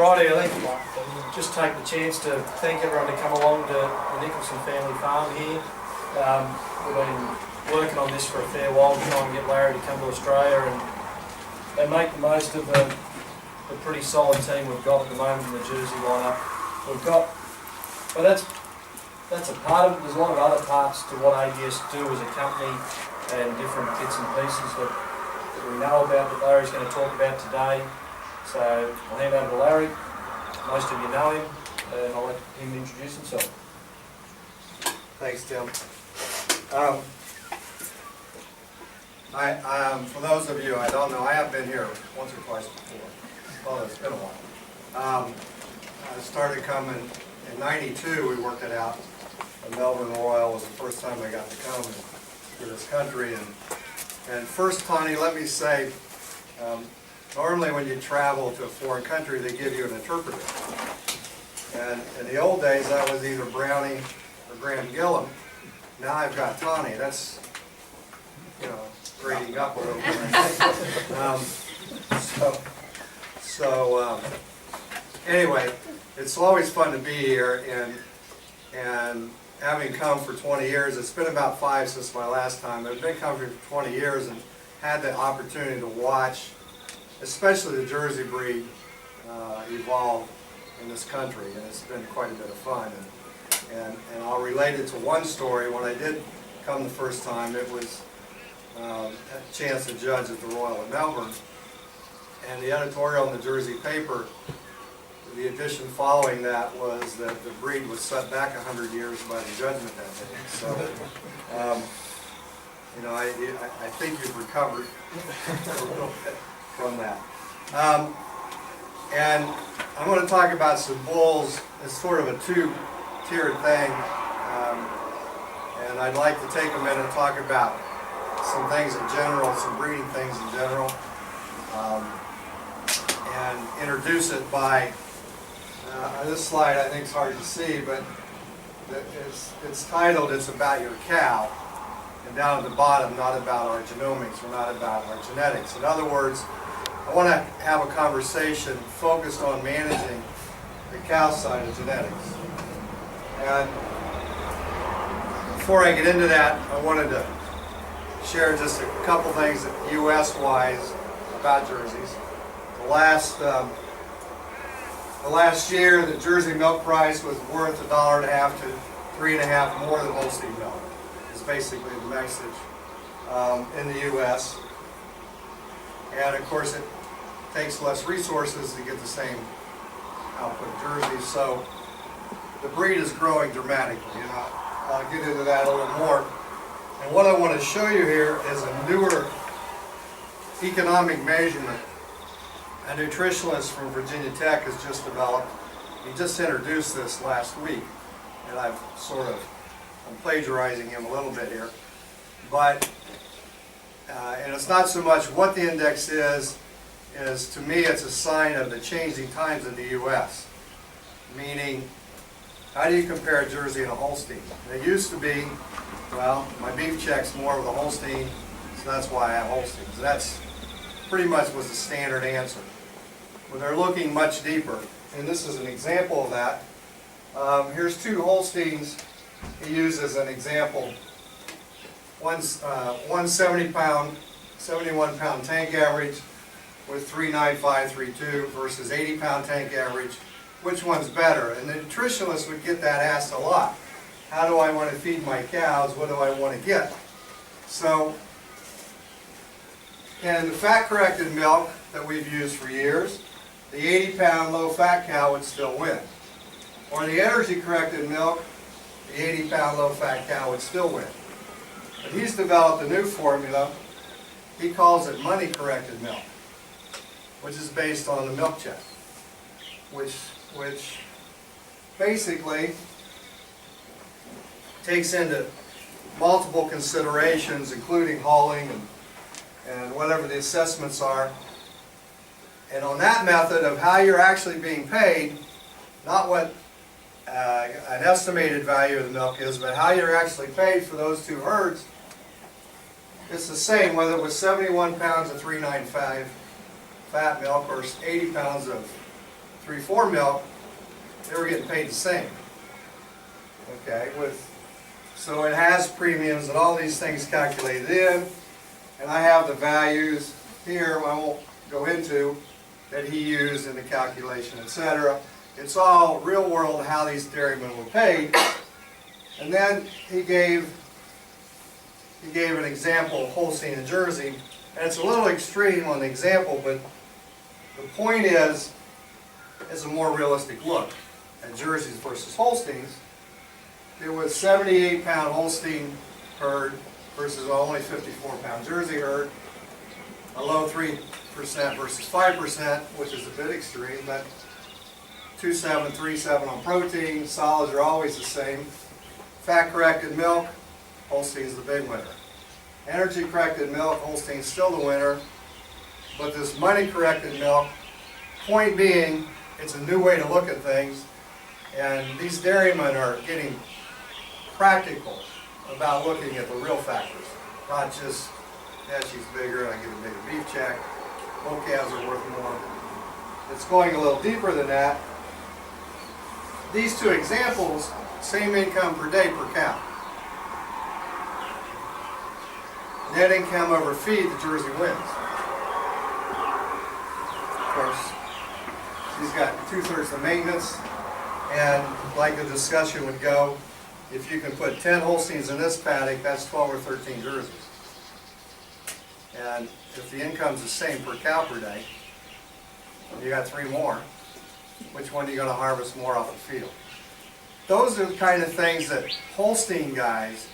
Alrighty, I think I'll just take the chance to thank everyone to come along to the Nicholson family farm here. We've been working on this for a fair while to try and get Larry to come to Australia and make the most of the pretty solid team we've got at the moment in the Jersey lineup. We've got, but that's a part of it. There's a lot of other parts to what ABS do as a company and different bits and pieces that we know about that Larry's going to talk about today. So I'll hand over to Larry. Most of you know him, and I'll let him introduce himself. Thanks, Tim. For those of you I don't know, I have been here once or twice before. Well, it's been a while. I started coming in '92. We worked it out. The Melbourne Royal was the first time I got to come to this country. And first, Tony, let me say, normally when you travel to a foreign country, they give you an interpreter. And in the old days, that was either Brownie or Graham Gillum. Now I've got Tony. That's, you know, grading up a little bit. Anyway, it's always fun to be here, and having come for 20 years, it's been about 5 since my last time. I've been coming for 20 years and had the opportunity to watch, especially the Jersey breed, evolve in this country, and it's been quite a bit of fun. And I'll relate it to one story. When I did come the first time, it was a chance to judge at the Royal in Melbourne, and the editorial in the Jersey paper, the edition following that was that the breed was set back 100 years by the judgment that day. So, you know, I think you've recovered a little bit from that. And I'm going to talk about some bulls. It's sort of a two-tiered thing. And I'd like to take a minute and talk about some things in general, some breeding things in general, and introduce it by this slide. I think it's hard to see, but it's titled "It's About Your Cow," and down at the bottom, not about our genomics or not about our genetics. In other words, I want to have a conversation focused on managing the cow side of genetics. And before I get into that, I wanted to share just a couple things U.S.-wise about jerseys. The last year, the Jersey milk price was worth $1.50 to $3.50 more than Holstein milk. Is basically the message in the U.S. And of course, it takes less resources to get the same output of jerseys. So the breed is growing dramatically, and I'll get into that a little more. And what I want to show you here is a newer economic measurement a nutritionist from Virginia Tech has just developed. He just introduced this last week, and I'm plagiarizing him a little bit here. But, and it's not so much what the index is to me it's a sign of the changing times in the U.S. Meaning, how do you compare a Jersey and a Holstein? It used to be, well, my beef check's more with a Holstein, so that's why I have Holsteins. That's pretty much was the standard answer. Well, they're looking much deeper, and this is an example of that. Here's two Holsteins he used as an example. One's 71 pound tank average with 39532 versus 80 pound tank average. Which one's better? And the nutritionist would get that asked a lot. How do I want to feed my cows? What do I want to get? So, in the fat-corrected milk that we've used for years, the 80-pound low-fat cow would still win. Or the energy-corrected milk, the 80-pound low-fat cow would still win. But he's developed a new formula. He calls it money-corrected milk, which is based on the milk check, which basically takes into multiple considerations, including hauling and whatever the assessments are. And on that method of how you're actually being paid, not what an estimated value of the milk is, but how you're actually paid for those two herds, it's the same whether it was 71 pounds of 395 fat milk or 80 pounds of 3-4 milk, they were getting paid the same. Okay, so it has premiums and all these things calculated in, and I have the values here, I won't go into, that he used in the calculation, etc. It's all real world how these dairymen were paid. And then he gave an example of Holstein and Jersey, and it's a little extreme on the example, but the point is, it's a more realistic look at Jerseys versus Holsteins. It was 78-pound Holstein herd versus only 54-pound Jersey herd, a low 3% versus 5%, which is a bit extreme, but 2.7, 3.7 on protein, solids are always the same. Fat-corrected milk, Holstein's the big winner. Energy-corrected milk, Holstein's still the winner, but this money-corrected milk, point being, it's a new way to look at things, and these dairymen are getting practical about looking at the real factors, not just, yeah, she's bigger, I get a bigger beef check, both calves are worth more. It's going a little deeper than that. These two examples, same income per day per cow. Net income over feed, the Jersey wins. Of course, she's got 2/3 the maintenance, and like the discussion would go, if you can put 10 Holsteins in this paddock, that's 12 or 13 Jerseys. And if the income's the same per cow per day, you got 3 more, which one are you going to harvest more off the field? Those are the kind of things that Holstein guys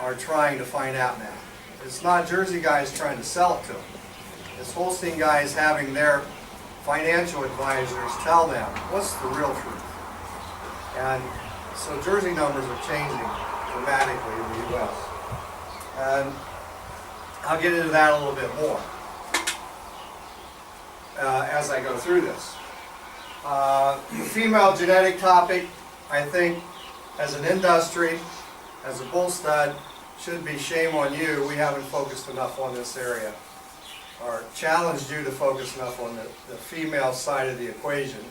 are trying to find out now. It's not Jersey guys trying to sell it to them. It's Holstein guys having their financial advisors tell them what's the real truth. And so Jersey numbers are changing dramatically in the U.S. And I'll get into that a little bit more as I go through this. The female genetic topic, I think, as an industry, as a bull stud, should be shame on you. We haven't focused enough on this area, or challenged you to focus enough on the female side of the equation.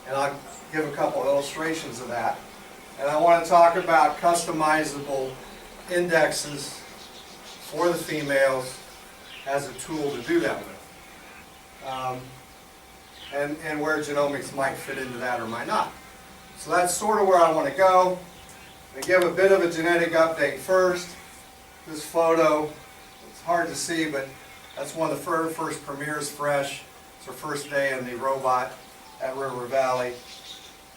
And I'll give a couple illustrations of that. And I want to talk about customizable indexes for the females as a tool to do that with. And where genomics might fit into that or might not. So that's sort of where I want to go. I give a bit of a genetic update first. This photo, it's hard to see, but that's one of the first premieres fresh. It's her first day in the robot at River Valley,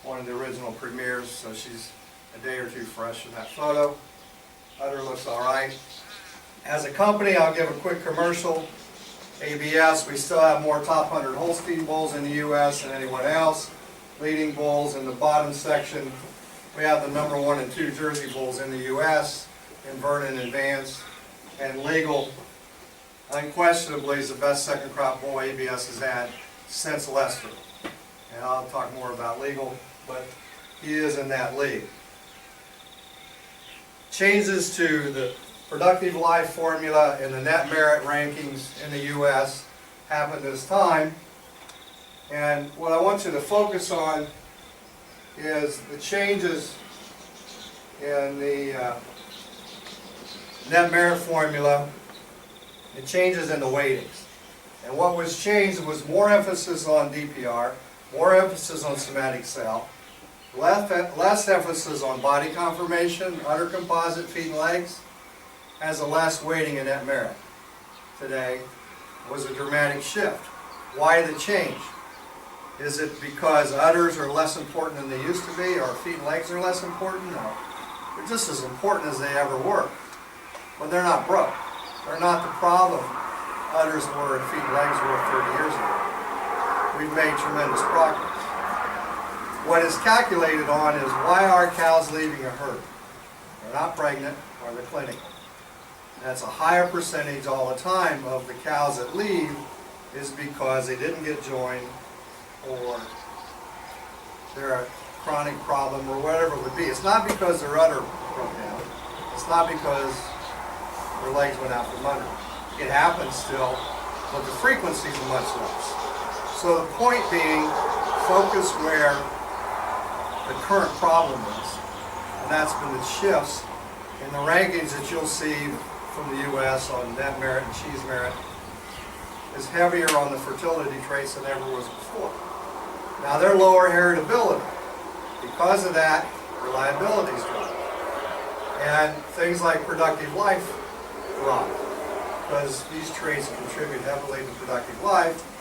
one of the original premieres, so she's a day or two fresh in that photo. Udder looks all right. As a company, I'll give a quick commercial. ABS, we still have more top 100 Holstein bulls in the U.S. than anyone else. Leading bulls in the bottom section, we have the number 1 and 2 Jersey bulls in the U.S. in Vernon and Vance. And Legal, unquestionably, is the best second crop bull ABS has had since Lester. And I'll talk more about Legal, but he is in that league. Changes to the productive life formula and the net merit rankings in the U.S. happened this time. And what I want you to focus on is the changes in the net merit formula, the changes in the weightings. And what was changed was more emphasis on DPR, more emphasis on somatic cell, less emphasis on body conformation, udder composite, feet and legs, has a less weighting in net merit. Today was a dramatic shift. Why the change? Is it because udders are less important than they used to be, or feet and legs are less important? No. They're just as important as they ever were. But they're not broke. They're not the problem udders were and feet and legs were 30 years ago. We've made tremendous progress. What is calculated on is why are cows leaving a herd? They're not pregnant or they're clinical. That's a higher percentage all the time of the cows that leave is because they didn't get joined or they're a chronic problem or whatever it would be. It's not because their udder broke down. It's not because their legs went out from under. It happens still, but the frequencies are much less. So the point being, focus where the current problem is, and that's been the shifts in the rankings that you'll see from the U.S. on net merit and cheese merit is heavier on the fertility traits than ever was before. Now they're lower heritability. Because of that, reliability's dropped. And things like productive life drop, because these traits contribute heavily to productive life.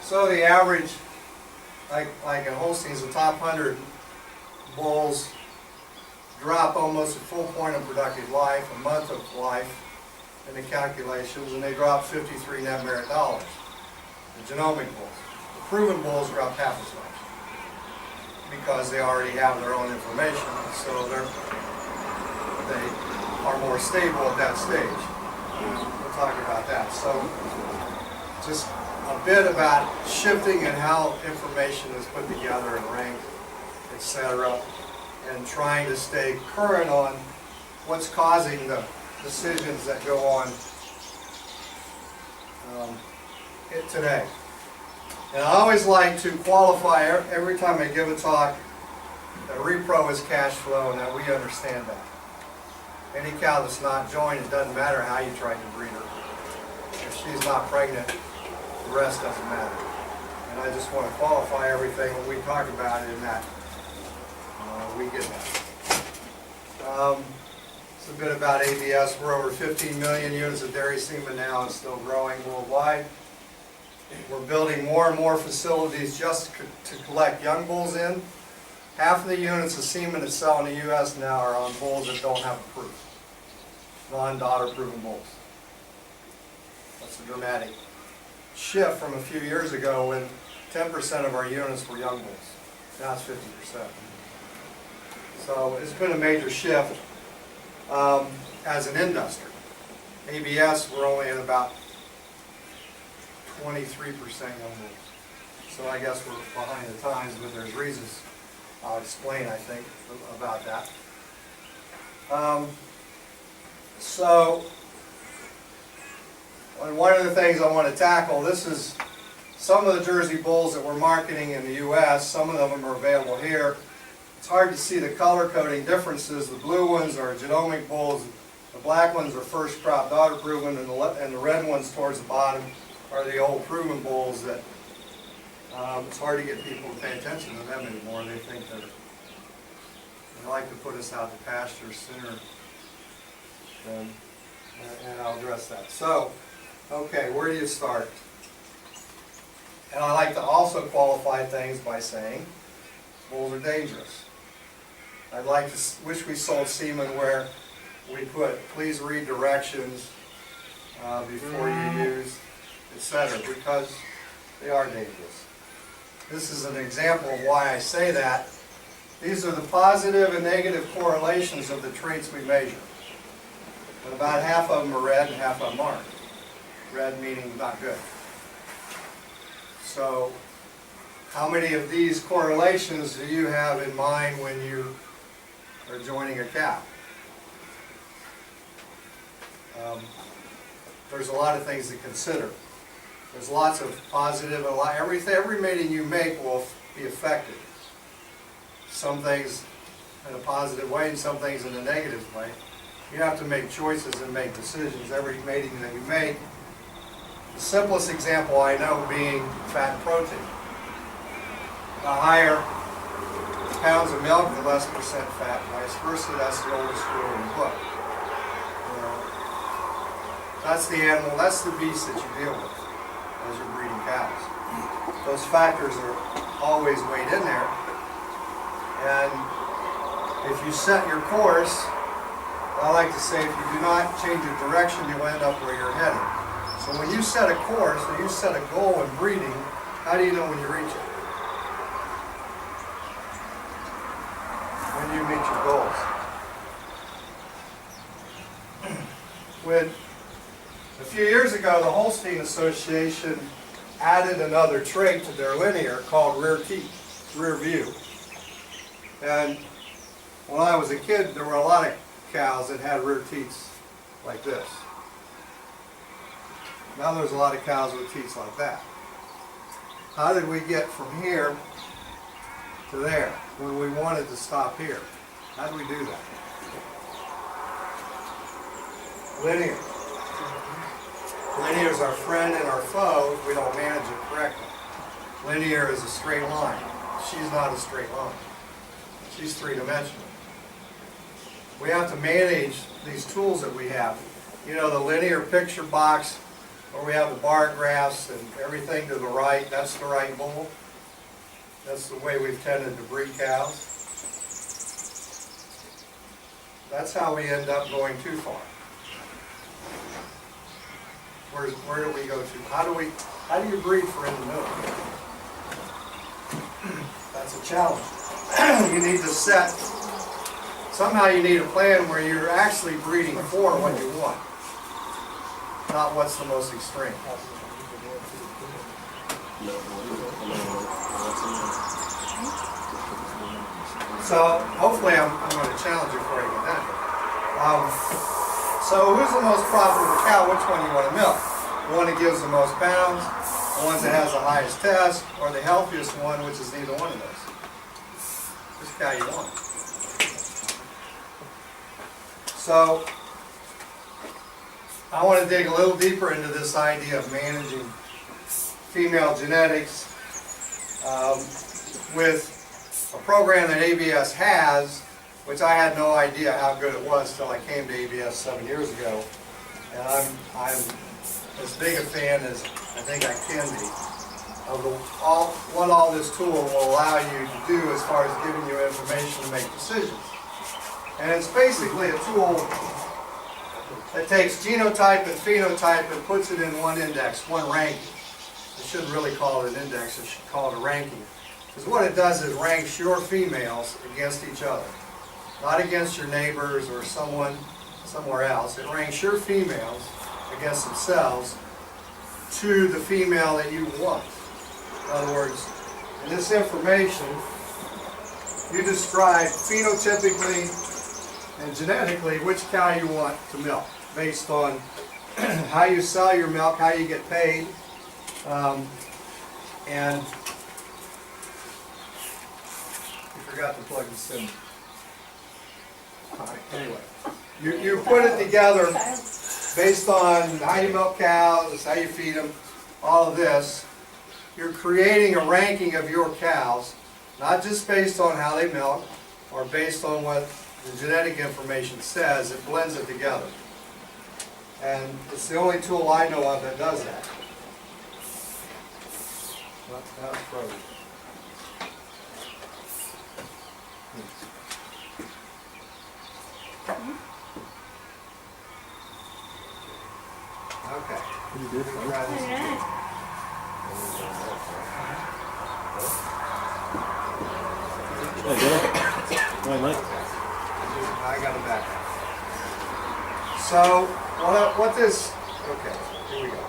So the average, like in Holsteins, the top 100 bulls drop almost a full point of productive life, a month of life in the calculations, and they drop 53 net merit dollars. The genomic bulls. The proven bulls drop half as much because they already have their own information, so they are more stable at that stage. We'll talk about that. So just a bit about shifting and how information is put together and ranked, etc., and trying to stay current on what's causing the decisions that go on today. And I always like to qualify every time I give a talk that repro is cash flow and that we understand that. Any cow that's not joined, it doesn't matter how you try to breed her. If she's not pregnant, the rest doesn't matter. And I just want to qualify everything when we talk about it in that we get that. It's a bit about ABS. We're over 15 million units of dairy semen now and still growing worldwide. We're building more and more facilities just to collect young bulls in. Half of the units of semen that sell in the U.S. now are on bulls that don't have a proof. Non-daughter proven bulls. That's a dramatic shift from a few years ago when 10% of our units were young bulls. Now it's 50%. So it's been a major shift as an industry. ABS, we're only at about 23% young bulls. So I guess we're behind the times, but there's reasons I'll explain, I think, about that. One of the things I want to tackle, this is some of the Jersey bulls that we're marketing in the U.S. Some of them are available here. It's hard to see the color coding differences. The blue ones are genomic bulls. The black ones are first crop daughter proven, and the red ones towards the bottom are the old proven bulls that it's hard to get people to pay attention to them anymore. They think they like to put us out to pasture sooner than, and I'll address that. So, okay, where do you start? And I like to also qualify things by saying bulls are dangerous. I'd like to wish we sold semen where we put please read directions before you use, etc., because they are dangerous. This is an example of why I say that. These are the positive and negative correlations of the traits we measure. And about half of them are red and half of them aren't. Red meaning not good. So, how many of these correlations do you have in mind when you are joining a cow? There's a lot of things to consider. There's lots of positive, every mating you make will be affected. Some things in a positive way and some things in a negative way. You have to make choices and make decisions every mating that you make. The simplest example I know being fat and protein. The higher pounds of milk, the less percent fat, vice versa. That's the oldest rule in the book. That's the animal, that's the beast that you deal with as you're breeding cows. Those factors are always weighed in there. And if you set your course, I like to say if you do not change your direction, you'll end up where you're headed. So when you set a course, or you set a goal in breeding, how do you know when you reach it? When you meet your goals. When a few years ago, the Holstein Association added another trait to their linear called rear teeth, rear view. And when I was a kid, there were a lot of cows that had rear teeth like this. Now there's a lot of cows with teeth like that. how did we get from here to there when we wanted to stop here? How do we do that? Linear. Linear is our friend and our foe if we don't manage it correctly. Linear is a straight line. She's not a straight line. She's three-dimensional. We have to manage these tools that we have. You know, the linear picture box where we have the bar graphs and everything to the right, that's the right bull. That's the way we've tended to breed cows. That's how we end up going too far. Where do we go to? How do you breed for in the middle? That's a challenge. You need to set, somehow you need a plan where you're actually breeding for what you want, not what's the most extreme. So hopefully I'm going to challenge you before I get that. So who's the most profitable cow? Which one do you want to milk? The one that gives the most pounds, the one that has the highest test, or the healthiest one, which is neither one of those? Which cow you want? So I want to dig a little deeper into this idea of managing female genetics with a program that ABS has, which I had no idea how good it was till I came to ABS 7 years ago. And I'm as big a fan as I think I can be of what all this tool will allow you to do as far as giving you information to make decisions. And it's basically a tool that takes genotype and phenotype and puts it in one index, one ranking. I shouldn't really call it an index, I should call it a ranking. Because what it does is ranks your females against each other. Not against your neighbors or someone somewhere else. It ranks your females against themselves to the female that you want. In other words, in this information, you describe phenotypically and genetically which cow you want to milk based on how you sell your milk, how you get paid, and you forgot to plug this in. Anyway, you put it together based on how you milk cows, how you feed them, all of this. You're creating a ranking of your cows, not just based on how they milk or based on what the genetic information says. It blends it together. And it's the only tool I know of that does that. Well, that was frozen. Okay. You did. Try this again. Hey, go ahead, Mike. I got it back. So, what this, okay, here we go.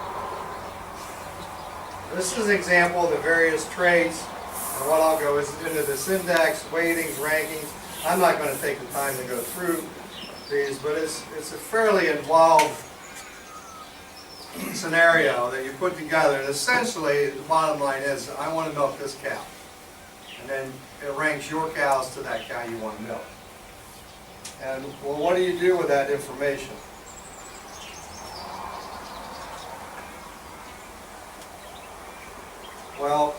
This is an example of the various traits, and what I'll go is into this index, weightings, rankings. I'm not going to take the time to go through these, but it's a fairly involved scenario that you put together. And essentially, the bottom line is, I want to milk this cow. And then it ranks your cows to that cow you want to milk. And, well, what do you do with that information? Well,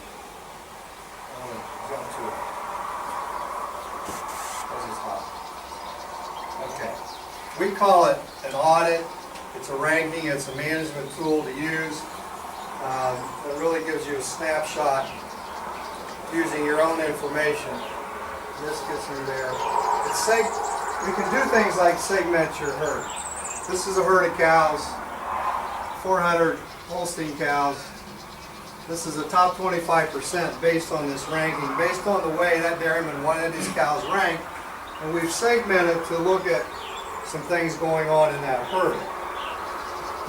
I'm going to jump to it. This is hot. Okay. We call it an audit. It's a ranking. It's a management tool to use. It really gives you a snapshot using your own information. This gets through there. We can do things like segment your herd. This is a herd of cows, 400 Holstein cows. This is the top 25% based on this ranking, based on the way that dairyman wanted his cows ranked. And we've segmented to look at some things going on in that herd.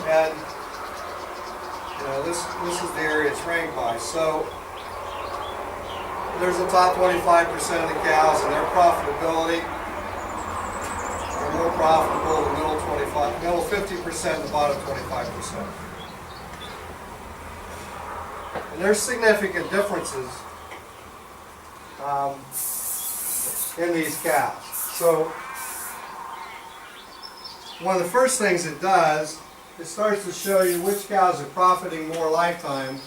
And this is the area it's ranked by. So there's the top 25% of the cows and their profitability. They're more profitable, the middle 50%, the bottom 25%. And there's significant differences in these cows. So one of the first things it does, it starts to show you which cows are profiting more lifetime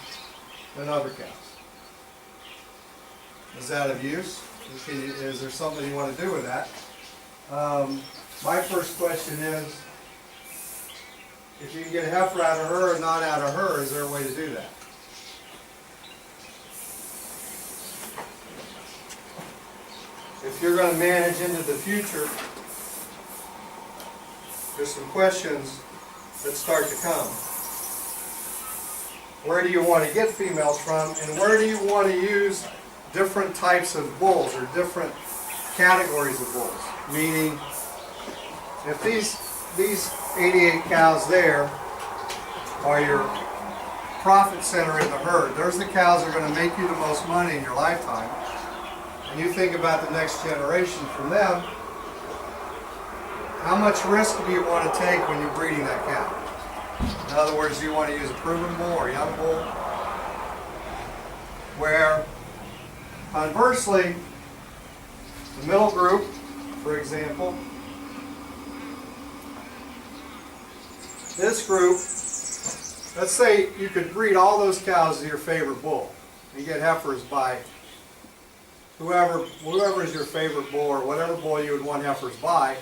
than other cows. Is that of use? Is there something you want to do with that? My first question is, if you can get a heifer out of her or not out of her, is there a way to do that? If you're going to manage into the future, there's some questions that start to come. Where do you want to get females from, and where do you want to use different types of bulls or different categories of bulls? Meaning, if these 88 cows there are your profit center in the herd, those are the cows that are going to make you the most money in your lifetime. And you think about the next generation from them, how much risk do you want to take when you're breeding that cow? In other words, do you want to use a proven bull or a young bull? Where, conversely, the middle group, for example, this group, let's say you could breed all those cows to your favorite bull. You get heifers by whoever is your favorite bull or whatever bull you would want heifers by.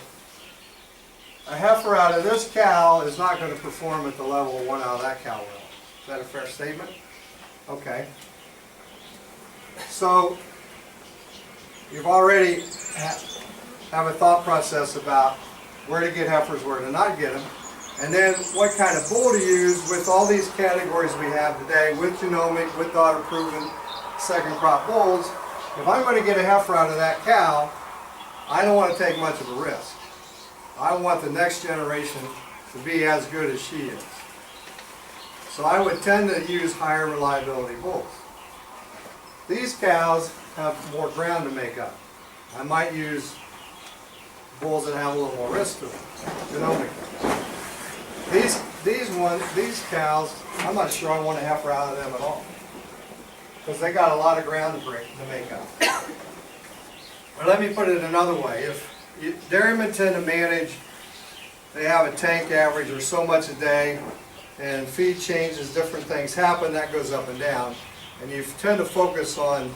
A heifer out of this cow is not going to perform at the level of one out of that cow will. Is that a fair statement? Okay. So you've already have a thought process about where to get heifers, where to not get them, and then what kind of bull to use with all these categories we have today, with genomic, with daughter-proven, second crop bulls. If I'm going to get a heifer out of that cow, I don't want to take much of a risk. I want the next generation to be as good as she is. So I would tend to use higher reliability bulls. These cows have more ground to make up. I might use bulls that have a little more risk to them, genomically. These cows, I'm not sure I want a heifer out of them at all, because they got a lot of ground to make up. Or let me put it another way. If dairymen tend to manage, they have a tank average or so much a day, and feed changes, different things happen, that goes up and down. And you tend to focus on,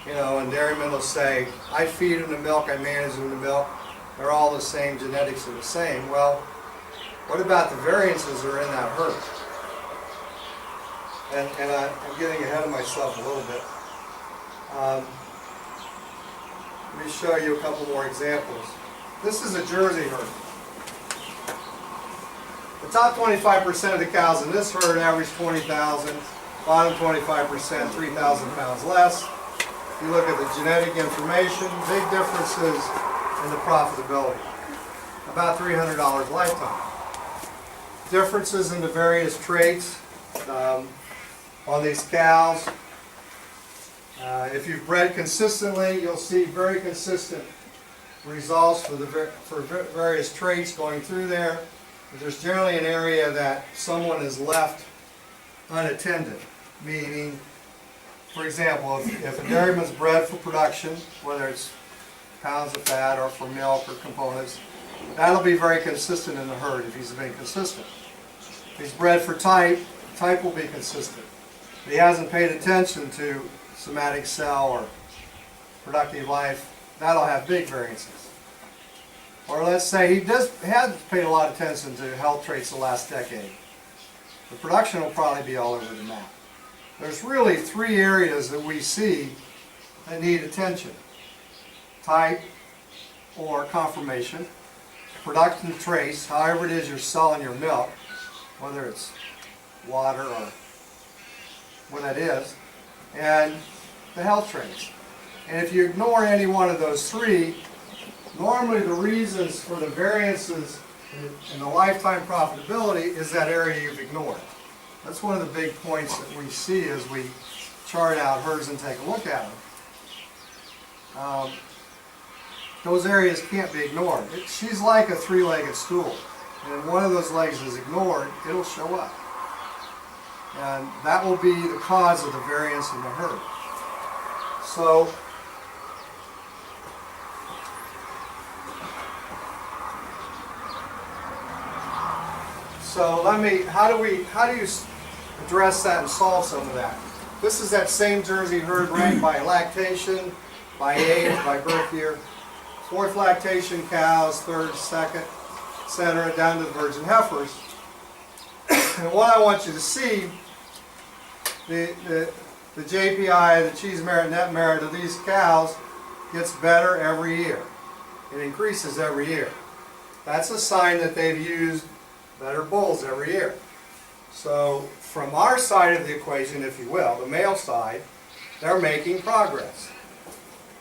and dairymen will say, I feed them the milk, I manage them the milk, they're all the same, genetics are the same. Well, what about the variances that are in that herd? And I'm getting ahead of myself a little bit. Let me show you a couple more examples. This is a Jersey herd. The top 25% of the cows in this herd average 20,000, bottom 25%, 3,000 pounds less. If you look at the genetic information, big differences in the profitability. About $300 lifetime. Differences in the various traits on these cows. If you've bred consistently, you'll see very consistent results for various traits going through there. There's generally an area that someone has left unattended, meaning, for example, if a dairyman's bred for production, whether it's pounds of fat or for milk or components, that'll be very consistent in the herd if he's been consistent. If he's bred for type, the type will be consistent. If he hasn't paid attention to somatic cell or productive life, that'll have big variances. Or let's say he hasn't paid a lot of attention to health traits the last decade. The production will probably be all over the map. There's really three areas that we see that need attention. Type or conformation, production trace, however it is you're selling your milk, whether it's water or what that is, and the health traits. And if you ignore any one of those three, normally the reasons for the variances in the lifetime profitability is that area you've ignored. That's one of the big points that we see as we chart out herds and take a look at them. Those areas can't be ignored. She's like a three-legged stool, and if one of those legs is ignored, it'll show up. And that will be the cause of the variance in the herd. So how do you address that and solve some of that? This is that same Jersey herd ranked by lactation, by age, by birth year. Fourth lactation cows, third, second, etc., down to the virgin heifers. And what I want you to see, the JPI, the cheese merit, net merit of these cows gets better every year. It increases every year. That's a sign that they've used better bulls every year. So from our side of the equation, if you will, the male side, they're making progress.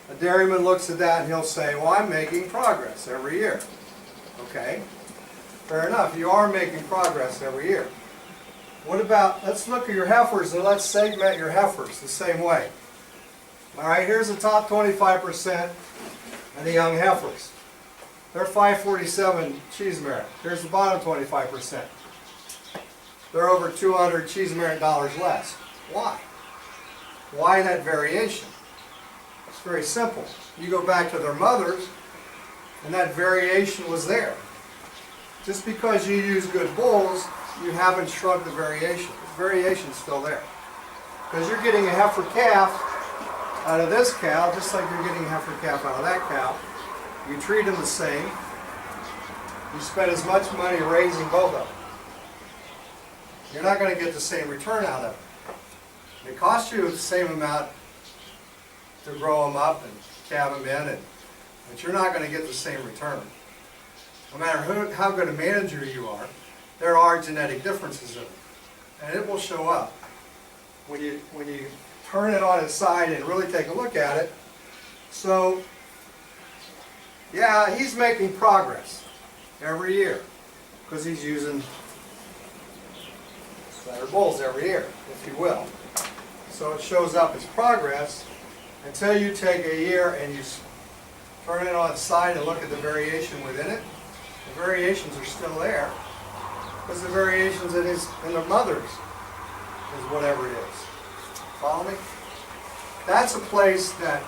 A dairyman looks at that and he'll say, well, I'm making progress every year. Okay, fair enough, you are making progress every year. What about, let's look at your heifers and let's segment your heifers the same way. All right, here's the top 25% of the young heifers. They're 547 cheese merit. Here's the bottom 25%. They're over 200 cheese merit dollars less. Why? Why that variation? It's very simple. You go back to their mothers, and that variation was there. Just because you use good bulls, you haven't shrunk the variation. The variation's still there. Because you're getting a heifer calf out of this cow, just like you're getting a heifer calf out of that cow. You treat them the same. You spend as much money raising both of them. You're not going to get the same return out of it. It costs you the same amount to grow them up and calve them in, but you're not going to get the same return. No matter how good a manager you are, there are genetic differences in it. And it will show up. When you turn it on its side and really take a look at it. So, yeah, he's making progress every year because he's using better bulls every year, if you will. So it shows up as progress until you take a year and you turn it on its side and look at the variation within it. The variations are still there because the variations in the mothers is whatever it is. Follow me? That's a place that,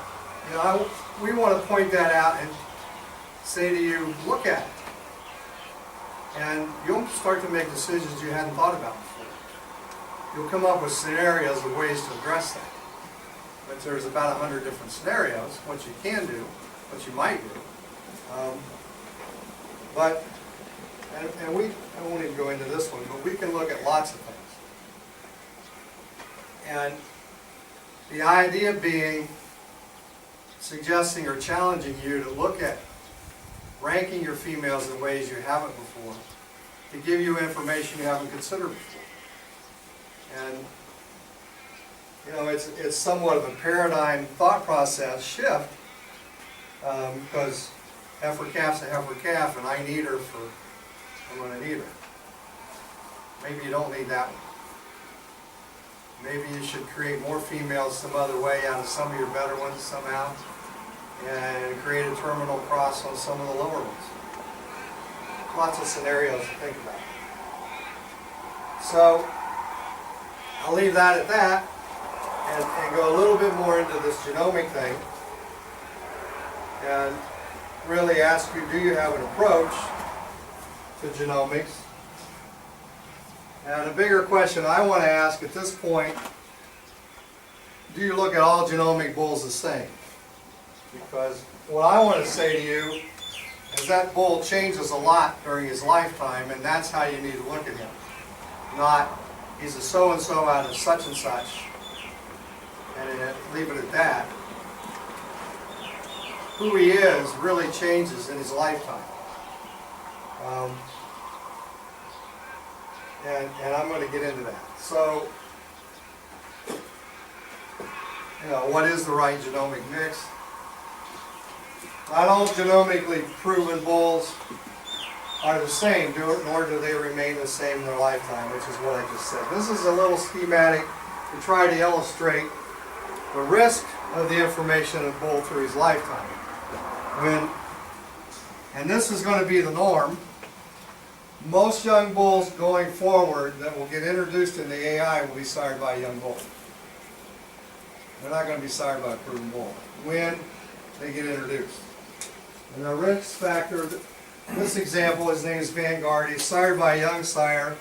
we want to point that out and say to you, look at it. And you'll start to make decisions you hadn't thought about before. You'll come up with scenarios of ways to address that. But there's about 100 different scenarios, what you can do, what you might do. I won't even go into this one, but we can look at lots of things. And the idea being suggesting or challenging you to look at ranking your females in ways you haven't before, to give you information you haven't considered before. And it's somewhat of a paradigm thought process shift because heifer calf's a heifer calf and I need her for, I'm going to need her. Maybe you don't need that one. Maybe you should create more females some other way out of some of your better ones somehow and create a terminal cross on some of the lower ones. Lots of scenarios to think about. So I'll leave that at that and go a little bit more into this genomic thing and really ask you, do you have an approach to genomics? And a bigger question I want to ask at this point, do you look at all genomic bulls the same? Because what I want to say to you is that bull changes a lot during his lifetime, and that's how you need to look at him. Not, he's a so-and-so out of such and such, and leave it at that. Who he is really changes in his lifetime. And I'm going to get into that. So, what is the right genomic mix? Not all genomically proven bulls are the same, nor do they remain the same in their lifetime, which is what I just said. This is a little schematic to try to illustrate the risk of the information of a bull through his lifetime. And this is going to be the norm. most young bulls going forward that will get introduced in the AI will be sired by a young bull. They're not going to be sired by a proven bull when they get introduced. And the risk factor, this example, his name is Vanguard. He's sired by a young sire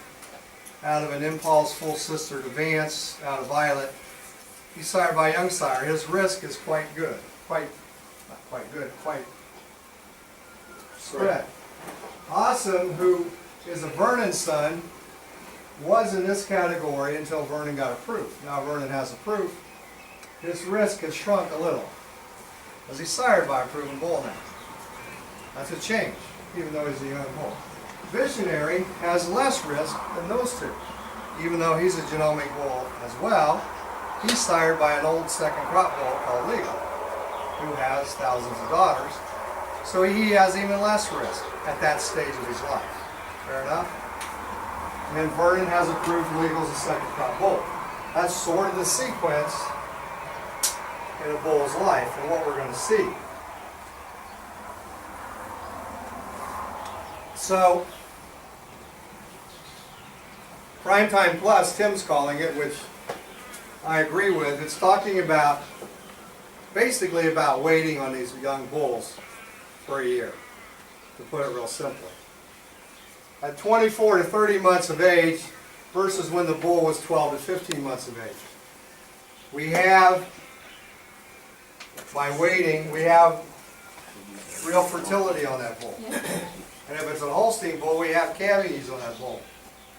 out of an Impulse full sister to Vance out of Violet. He's sired by a young sire. His risk is quite good. Quite spread. Awesome, who is a Vernon son, was in this category until Vernon got approved. Now Vernon has approved. His risk has shrunk a little, because he's sired by a proven bull now. That's a change, even though he's a young bull. Visionary has less risk than those two. Even though he's a genomic bull as well, he's sired by an old second crop bull called Legal, who has thousands of daughters. So he has even less risk at that stage of his life. Fair enough? And Vernon has approved Legal as a second crop bull. That's sort of the sequence in a bull's life and what we're going to see. So, Primetime Plus, Tim's calling it, which I agree with, it's talking about, basically about waiting on these young bulls for a year, to put it real simply. At 24 to 30 months of age versus when the bull was 12 to 15 months of age. We have, by waiting, we have real fertility on that bull. Yeah. And if it's a Holstein bull, we have cavities on that bull.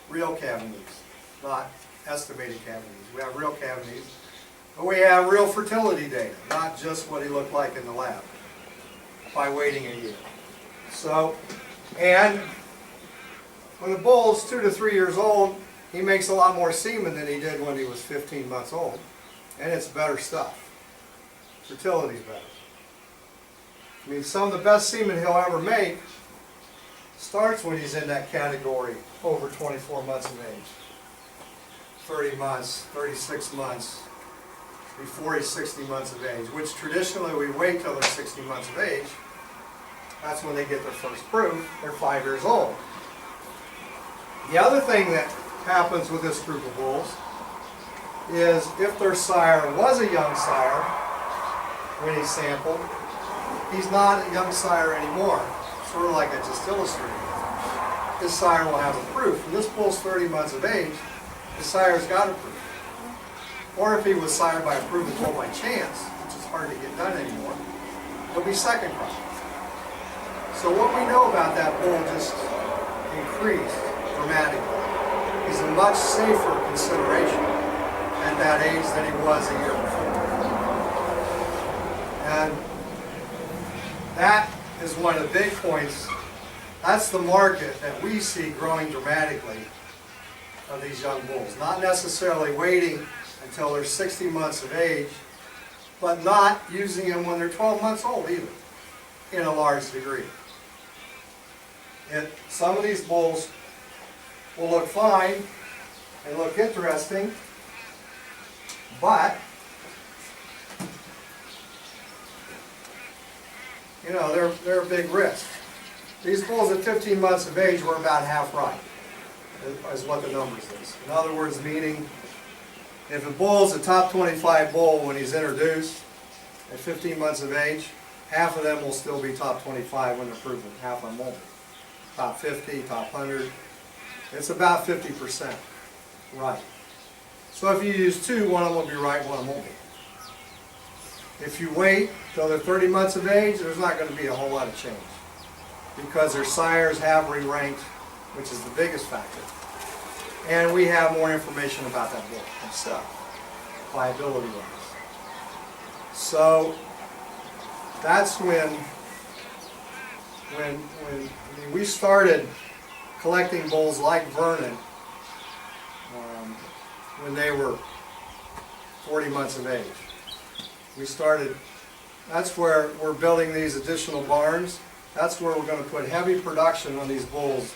Real cavities, not estimated cavities. We have real cavities. But we have real fertility data, not just what he looked like in the lab, by waiting a year. So, and when the bull's 2 to 3 years old, he makes a lot more semen than he did when he was 15 months old. And it's better stuff. Fertility's better. I mean, some of the best semen he'll ever make starts when he's in that category over 24 months of age. 30 months, 36 months, before he's 60 months of age, which traditionally we wait till they're 60 months of age. That's when they get their first proof. They're 5 years old. The other thing that happens with this group of bulls is if their sire was a young sire when he's sampled, he's not a young sire anymore. Sort of like I just illustrated. His sire will have a proof. When this bull's 30 months of age, his sire's got a proof. Or if he was sired by a proven bull by chance, which is hard to get done anymore, he'll be second crop. So what we know about that bull just increased dramatically. He's a much safer consideration at that age than he was a year before. And that is one of the big points. That's the market that we see growing dramatically of these young bulls. Not necessarily waiting until they're 60 months of age, but not using them when they're 12 months old either, in a large degree. And some of these bulls will look fine and look interesting, but you know, they're a big risk. These bulls at 15 months of age were about half right, is what the numbers is. In other words, meaning if a bull's a top 25 bull when he's introduced at 15 months of age, half of them will still be top 25 when they're proven. Half of them won't be. Top 50, top 100. It's about 50% right. So if you use two, one of them will be right, one of them won't be. If you wait till they're 30 months of age, there's not going to be a whole lot of change, because their sires have re-ranked, which is the biggest factor. And we have more information about that bull and stuff, viability-wise. So that's when we started collecting bulls like Vernon when they were 40 months of age. We started, that's where we're building these additional barns. That's where we're going to put heavy production on these bulls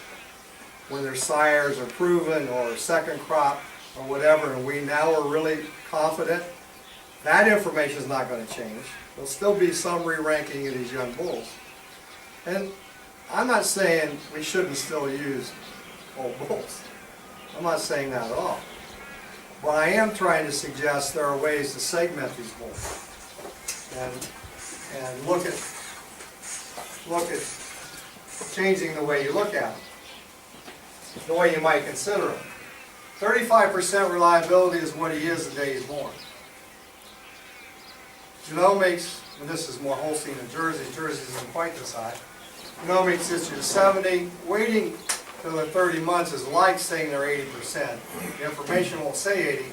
when their sires are proven or second crop or whatever, and we now are really confident. That information is not going to change. There'll still be some re-ranking of these young bulls. And I'm not saying we shouldn't still use old bulls. I'm not saying that at all. But I am trying to suggest there are ways to segment these bulls and look at changing the way you look at them, the way you might consider them. 35% reliability is what he is the day he's born. Genomics, and this is more Holstein than Jersey. Jersey isn't quite this high. Genomics gets you to 70. Waiting till they're 30 months is like saying they're 80%. The information won't say 80,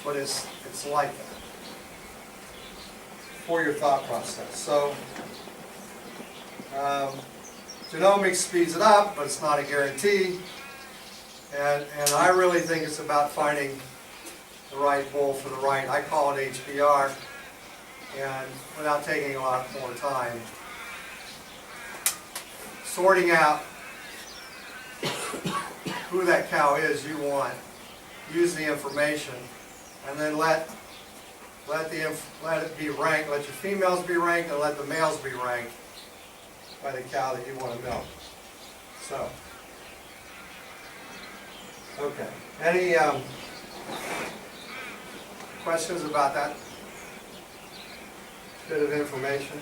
but it's like that for your thought process. So genomics speeds it up, but it's not a guarantee. And I really think it's about finding the right bull for the right, I call it HPR, and without taking a lot more time, sorting out who that cow is you want, use the information, and then let it be ranked, let your females be ranked, and let the males be ranked by the cow that you want to milk. So, okay. Any questions about that bit of information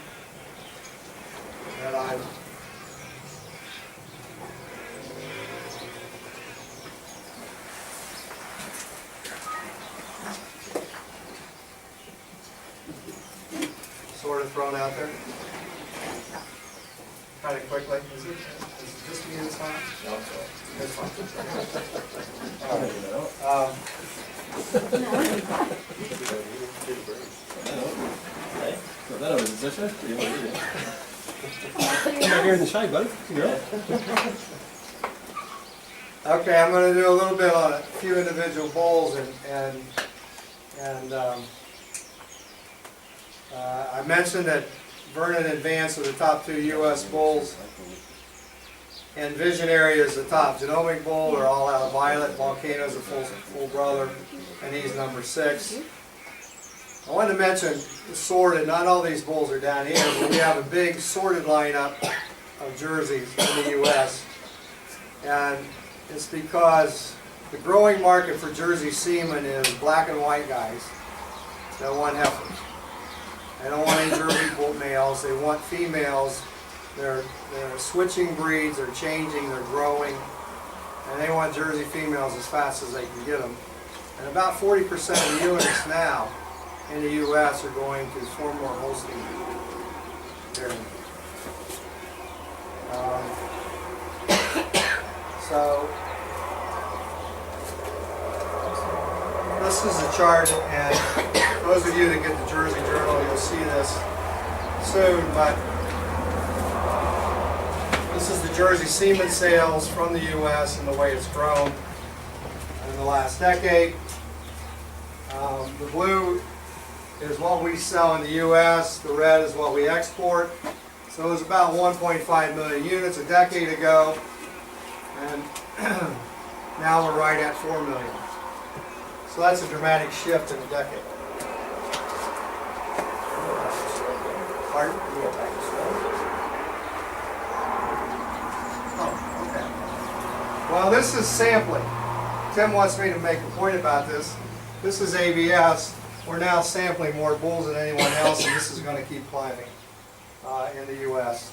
that I've sort of thrown out there? Kind of quickly. Is it just me this time? No, it's fine. All right. That over the session? Come out here in the shade, buddy. You're Okay, I'm going to do a little bit on a few individual bulls, and I mentioned that Vernon Advance are the top 2 U.S. bulls, and Visionary is the top genomic bull. They're all out of Violet. Volcano's a full brother, and he's number 6. I wanted to mention the sorted. Not all these bulls are down here, but we have a big sorted lineup of jerseys in the U.S. And it's because the growing market for Jersey semen is black and white guys that want heifers. They don't want any Jersey bull males. They want females. They're switching breeds. They're changing. They're growing, and they want Jersey females as fast as they can get them. And about 40% of the units now in the U.S. are going to 4 more Holstein dairy. So this is a chart, and those of you that get the Jersey Journal, you'll see this soon, but this is the Jersey semen sales from the U.S. and the way it's grown in the last decade. The blue is what we sell in the U.S., the red is what we export. So it was about 1.5 million units a decade ago, and now we're right at 4 million. So that's a dramatic shift in a decade. Pardon? Oh, okay. Well, this is sampling. Tim wants me to make a point about this. This is ABS. We're now sampling more bulls than anyone else, and this is going to keep climbing in the U.S.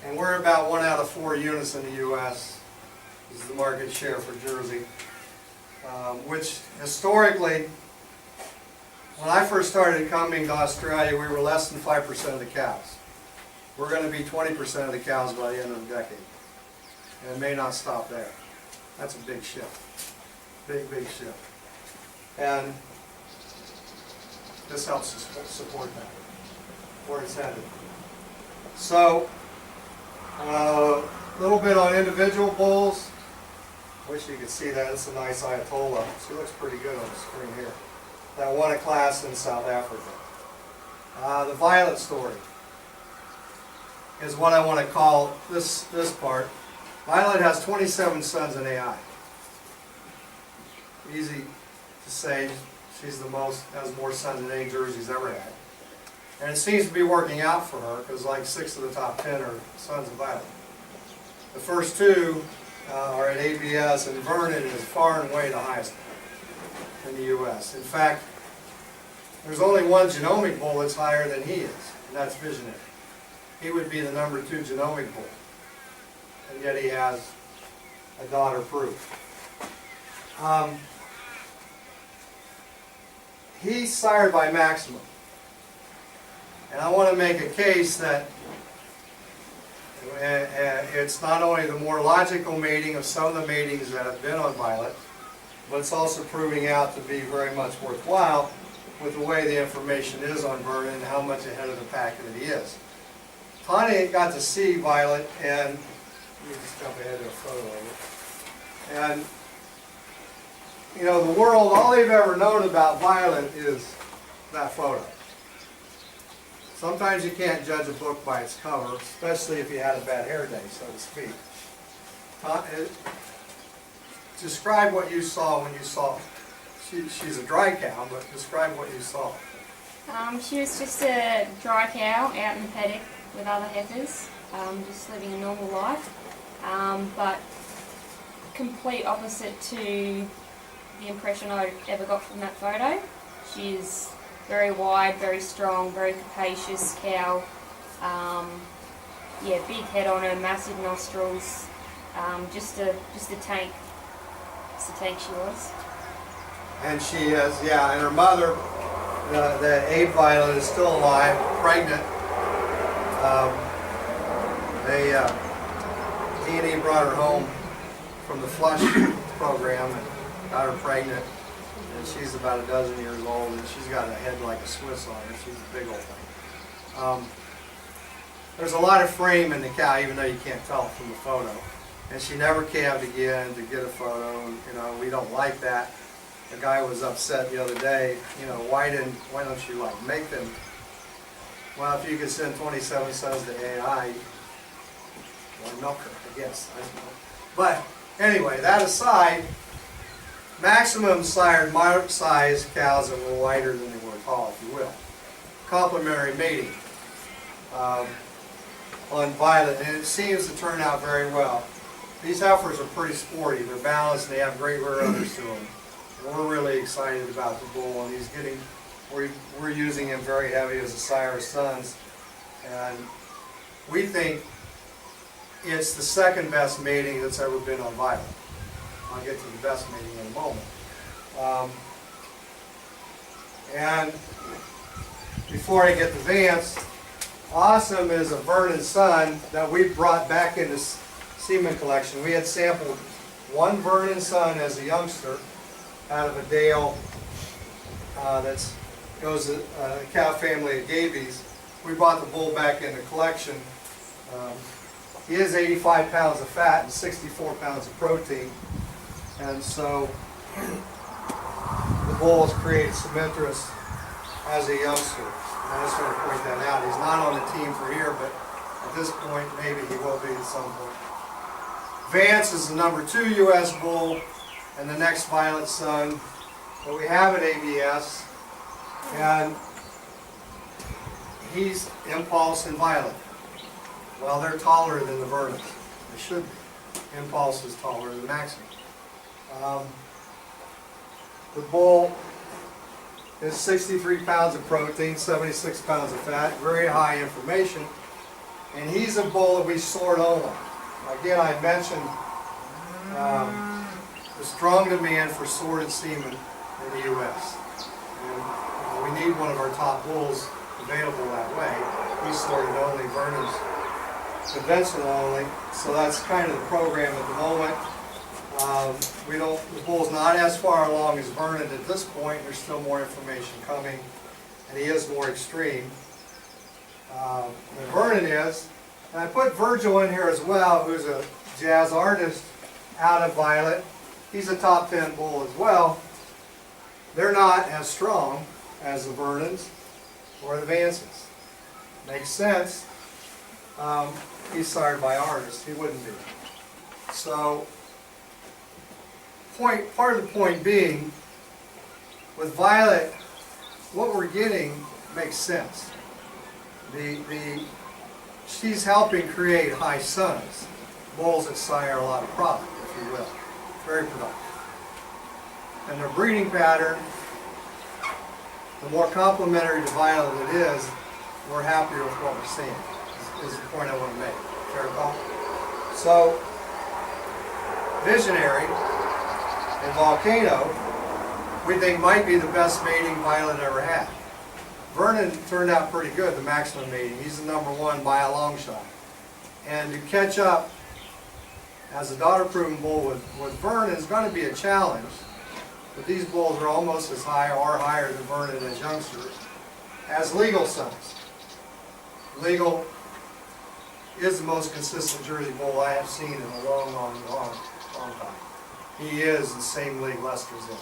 And we're about 1 out of 4 units in the U.S. is the market share for Jersey, which historically, when I first started coming to Australia, we were less than 5% of the cows. We're going to be 20% of the cows by the end of the decade. And it may not stop there. That's a big shift. Big, big shift. And this helps us support that, where it's headed. So, a little bit on individual bulls. Wish you could see that. It's a nice Ayatollah. She looks pretty good on the screen here. That won a class in South Africa. The Violet story is what I want to call this part. Violet has 27 sons in AI. Easy to say she's the most, has more sons than any Jersey's ever had. And it seems to be working out for her, because like 6 of the top 10 are sons of Violet. The first 2 are at ABS, and Vernon is far and away the highest in the U.S. In fact, there's only one genomic bull that's higher than he is, and that's Visionary. He would be the #2 genomic bull, and yet he has a daughter proof. He's sired by Maximum, and I want to make a case that it's not only the more logical mating of some of the matings that have been on Violet, but it's also proving out to be very much worthwhile with the way the information is on Vernon and how much ahead of the pack that he is. Tanya got to see Violet, and let me just jump ahead to a photo of it. And you know, the world, all they've ever known about Violet is that photo. Sometimes you can't judge a book by its cover, especially if you had a bad hair day, so to speak. Describe what you saw when you saw her. She's a dry cow, but describe what you saw. She was just a dry cow out in the paddock with other heifers, just living a normal life, but complete opposite to the impression I ever got from that photo. She's very wide, very strong, very capacious cow. Yeah, big head on her, massive nostrils. Just a tank. Just a tank she was. And she is, yeah, and her mother, the Abe Violet, is still alive, pregnant. D&E brought her home from the flush program and got her pregnant. And she's about a dozen years old, and she's got a head like a Swiss on her. She's a big old thing. There's a lot of frame in the cow, even though you can't tell from the photo. And she never calved again to get a photo, and you know, we don't like that. The guy was upset the other day, you know, why don't you like make them? Well, if you could send 27 sons to AI, one milker, I guess. I don't know. But anyway, that aside, Maximum sired moderate sized cows that were wider than they were tall, if you will. Complementary mating on Violet, and it seems to turn out very well. These heifers are pretty sporty, they're balanced, and they have great rear udders to them. And we're really excited about the bull, and he's getting, we're using him very heavy as a sire of sons, and we think it's the second best mating that's ever been on Violet. I'll get to the best mating in a moment. And before I get to Vance, Awesome is a Vernon son that we brought back into semen collection. We had sampled one Vernon son as a youngster out of a Dale that goes to a cow family of Gabies. We brought the bull back into collection. He is 85 pounds of fat and 64 pounds of protein. And so the bull has created some interest as a youngster. And I just want to point that out. He's not on the team for here, but at this point, maybe he will be at some point. Vance is the #2 U.S. bull and the next Violet son that we have at ABS. And he's Impulse and Violet. Well, they're taller than the Vernons. They should be. Impulse is taller than Maximum. The bull is 63 pounds of protein, 76 pounds of fat, very high information. And he's a bull that we sort only. Again, I mentioned the strong demand for sorted semen in the U.S. And we need one of our top bulls available that way. We sorted only, Vernon's conventional only, so that's kind of the program at the moment. The bull's not as far along as Vernon at this point. There's still more information coming, and he is more extreme than Vernon is. And I put Virgil in here as well, who's a jazz artist out of Violet. He's a top 10 bull as well. They're not as strong as the Vernons or the Vances. Makes sense. He's sired by artists. He wouldn't be. So, part of the point being, with Violet, what we're getting makes sense. She's helping create high sons, bulls that sire a lot of product. if you will. Very productive. And their breeding pattern, the more complementary to Violet it is, we're happier with what we're seeing, is the point I want to make. Fair call? So, Visionary and Volcano, we think might be the best mating Violet ever had. Vernon turned out pretty good, the maximum mating. He's the #1 by a long shot. And to catch up as a daughter-proven bull with Vernon is going to be a challenge. But these bulls are almost as high or higher than Vernon as youngsters, as Legal sons. Legal is the most consistent Jersey bull I have seen in a long time. He is the same league Lester's in.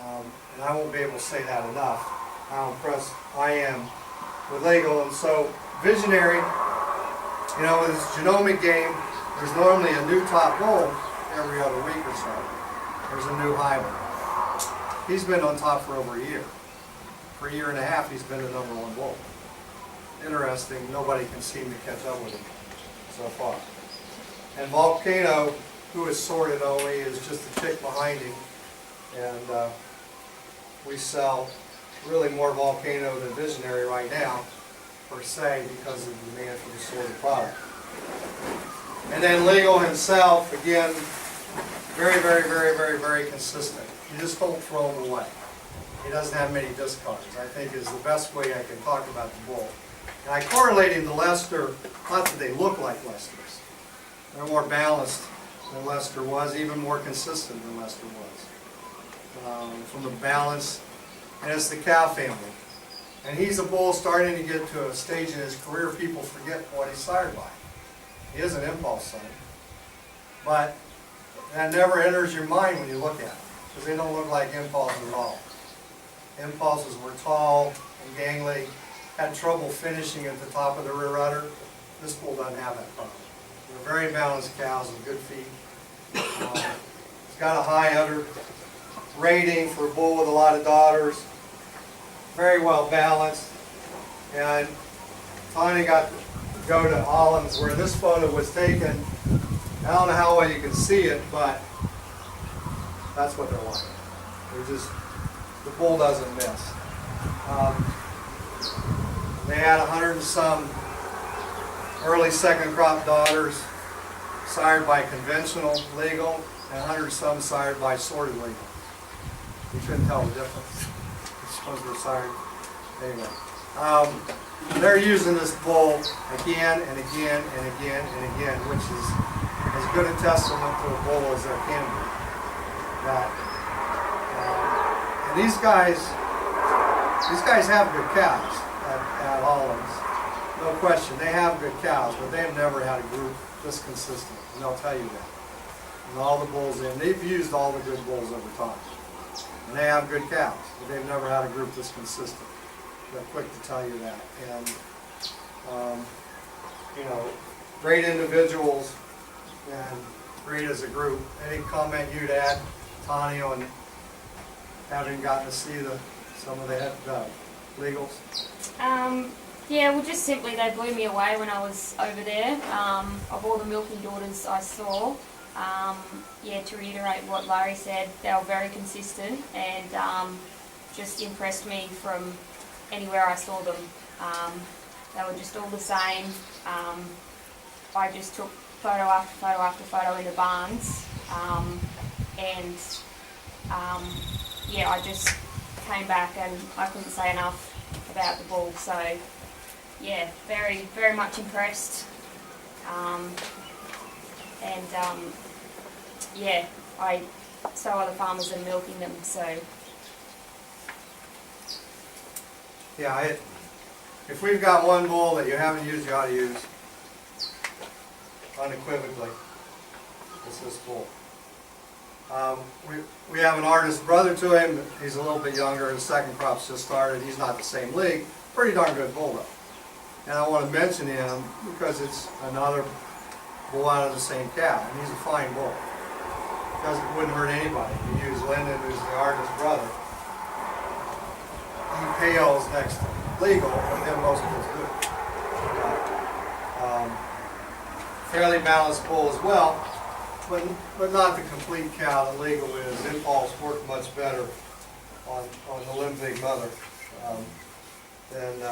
And I won't be able to say that enough, how impressed I am with Legal. And so, Visionary, you know, with his genomic game, there's normally a new top bull every other week or so. There's a new hybrid. He's been on top for over a year. For a year and a half, he's been the #1 bull. Interesting, nobody can seem to catch up with him so far. And Volcano, who is sorted only, is just a tick behind him. And we sell really more Volcano than Visionary right now, per se, because of the demand for the sorted product. And then Legal himself, again, very, very, very, very, very consistent. You just don't throw him away. He doesn't have many discards, I think is the best way I can talk about the bull. And I correlate him to Lester, not that they look like Lester's. They're more balanced than Lester was, even more consistent than Lester was. From the balance, and it's the cow family. And he's a bull starting to get to a stage in his career people forget what he's sired by. He is an impulse son. But that never enters your mind when you look at it, because they don't look like impulses at all. Impulses were tall and gangly, had trouble finishing at the top of the rear udder. This bull doesn't have that problem. They're very balanced cows with good feet. It's got a high udder rating for a bull with a lot of daughters. Very well balanced. And Tanya got to go to Holland's where this photo was taken. I don't know how well you can see it, but that's what they're like. They're just, the bull doesn't miss. They had 100 and some early second crop daughters sired by conventional Legal and 100 and some sired by sorted Legal. You couldn't tell the difference. It's supposed to be sired. Anyway. They're using this bull again and again and again and again, which is as good a testament to a bull as there can be. That, and these guys have good cows at Holland's. No question, they have good cows, but they have never had a group this consistent, and they'll tell you that. And all the bulls they've used all the good bulls over time. And they have good cows, but they've never had a group this consistent. They're quick to tell you that. And, you know, great individuals and great as a group. Any comment you'd add, Tanya, on having gotten to see some of the head Legals? Yeah, well, just simply they blew me away when I was over there. Of all the milking daughters I saw, yeah, to reiterate what Larry said, they were very consistent and just impressed me from anywhere I saw them. They were just all the same. I just took photo after photo after photo in the barns, and yeah, I just came back and I couldn't say enough about the bull. So yeah, very, very much impressed. Yeah, I saw other farmers are milking them, so. Yeah, if we've got one bull that you haven't used, you ought to use unequivocally. It's this bull. We have an artist brother to him. He's a little bit younger. His second crop's just started. He's not the same league. Pretty darn good bull though. And I want to mention him because it's another bull out of the same cow, and he's a fine bull. Wouldn't hurt anybody. You use Lyndon, who's the artist's brother. He pales next to Legal, but then most of it's good. Fairly balanced bull as well. but not the complete cow that Legal is. Impulse worked much better on the Limvig mother. And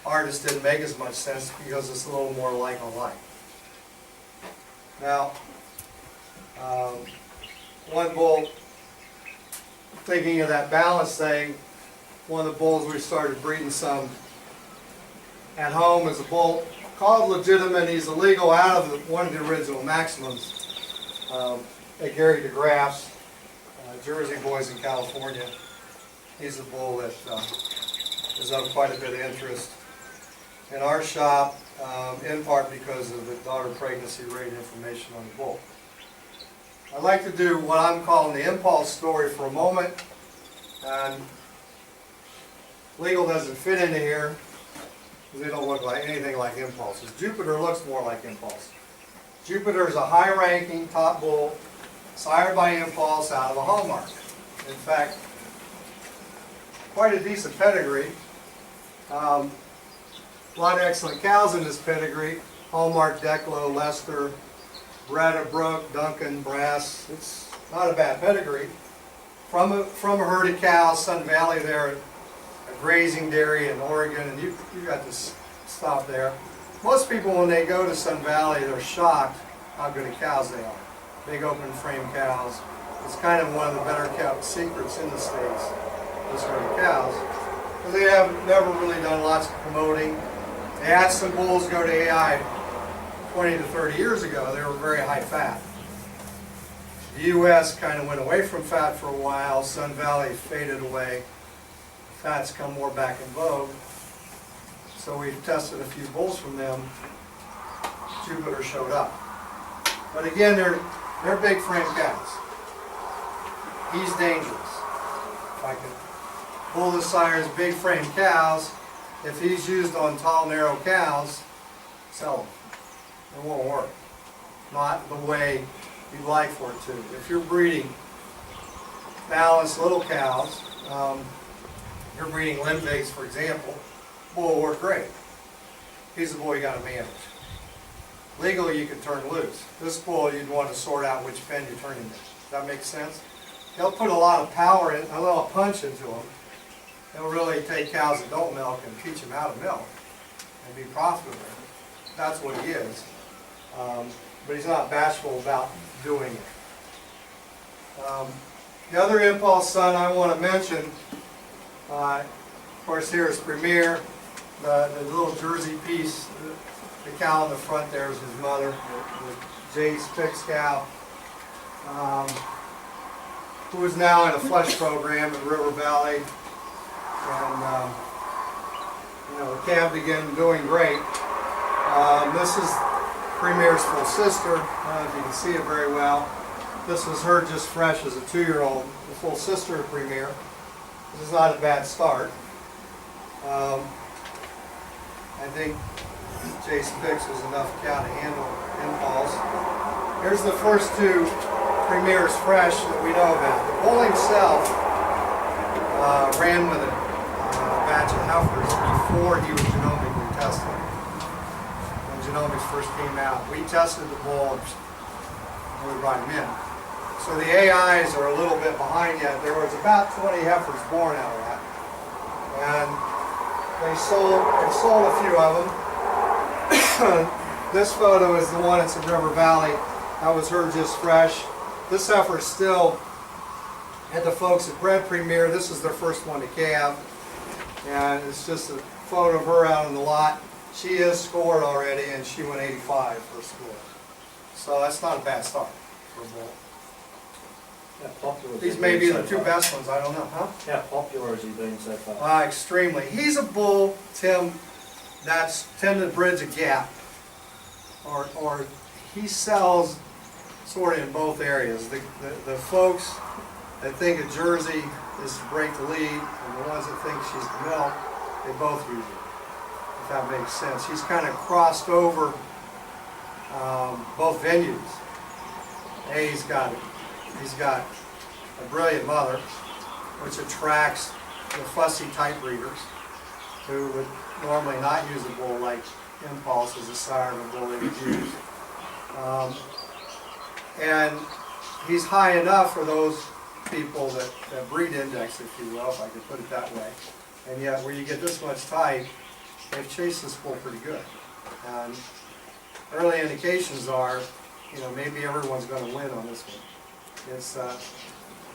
ours didn't make as much sense because it's a little more like on like. Now, one bull, thinking of that balance thing, one of the bulls we started breeding some at home is a bull called Legitimate. He's illegal out of one of the original Maximums at Gary DeGraff's, Jersey Boys in California. He's a bull that is of quite a bit of interest in our shop, in part because of the daughter pregnancy rate information on the bull. I'd like to do what I'm calling the impulse story for a moment. And Legal doesn't fit into here because they don't look like anything like impulses. Jupiter looks more like impulse. Jupiter is a high-ranking top bull sired by impulse out of a hallmark. In fact, quite a decent pedigree. A lot of excellent cows in this pedigree. Hallmark, Declo, Lester, Bretta, Brook, Duncan, Brass. It's not a bad pedigree. From a herd of cows, Sun Valley there, a grazing dairy in Oregon, and you got this stop there. Most people, when they go to Sun Valley, they're shocked how good of cows they are. Big open frame cows. It's kind of one of the better kept secrets in the States, this herd of cows. Because they have never really done lots of promoting. They had some bulls go to AI 20 to 30 years ago. They were very high fat. The U.S. kind of went away from fat for a while. Sun Valley faded away. Fat's come more back in vogue. So we've tested a few bulls from them. Jupiter showed up. But again, they're big frame cows. He's dangerous. If I could bull this sire's big frame cows, if he's used on tall, narrow cows, sell them. It won't work. Not the way you'd like for it to. If you're breeding balanced little cows, you're breeding Limvigs, for example, bull will work great. He's the bull you got to manage. Legally, you can turn loose. This bull, you'd want to sort out which pen you turn him in. Does that make sense? He'll put a lot of power in, a little punch into him. He'll really take cows that don't milk and teach them how to milk and be profitable. That's what he is. But he's not bashful about doing it. The other impulse son I want to mention, of course, here is Premier, the little Jersey piece. The cow in the front there is his mother, the Jace Fix cow, who is now in a flush program in River Valley. And the calf began doing great. This is Premier's full sister. I don't know if you can see it very well. This was her just fresh as a 2-year-old, the full sister of Premier. This is not a bad start. I think Jason Fix was enough cow to handle impulse. Here's the first 2 Premiers fresh that we know about. The bull himself ran with a batch of heifers before he was genomically tested. When genomics first came out, we tested the bull and we brought him in. So the AIs are a little bit behind yet. There was about 20 heifers born out of that. And they sold a few of them. This photo is the one that's in River Valley. That was her just fresh. This heifer still at the folks at Bred Premier. This is their first one to calve. And it's just a photo of her out in the lot. She is scored already, and she went 85 for score. So that's not a bad start for a bull. How popular has These he may been be so the 2 far? best ones, I don't know, huh? How popular has he been so far? Extremely. He's a bull, Tim, that's tended to bridge a gap. Or he sells sort of in both areas. The folks that think a Jersey is to break the lead, and the ones that think she's the milk, they both use it, if that makes sense. He's kind of crossed over both venues. He's got a brilliant mother, which attracts the fussy type breeders who would normally not use a bull like Impulse as a sire of a bull they would use. And he's high enough for those people that breed index, if you will, if I could put it that way. And yet, where you get this much type, they've chased this bull pretty good. And early indications are, you know, maybe everyone's going to win on this one. It's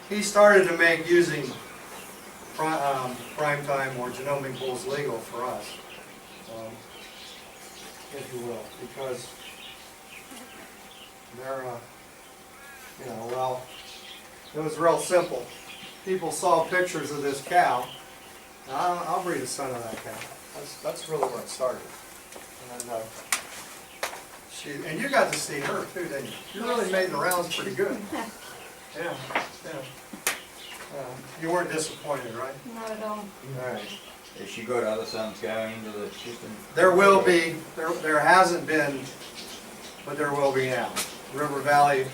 he started to make using prime time or genomic bulls legal for us, if you will, because they're, you know, well, it was real simple. People saw pictures of this cow. I'll breed a son of that cow. That's really where it started. And and you got to see her too, didn't you? You really made the rounds pretty good. Yeah, yeah. You weren't disappointed, right? Not at all. All right. Has she got other sons going into the system? There will be. There hasn't been, but there will be now. River Valley.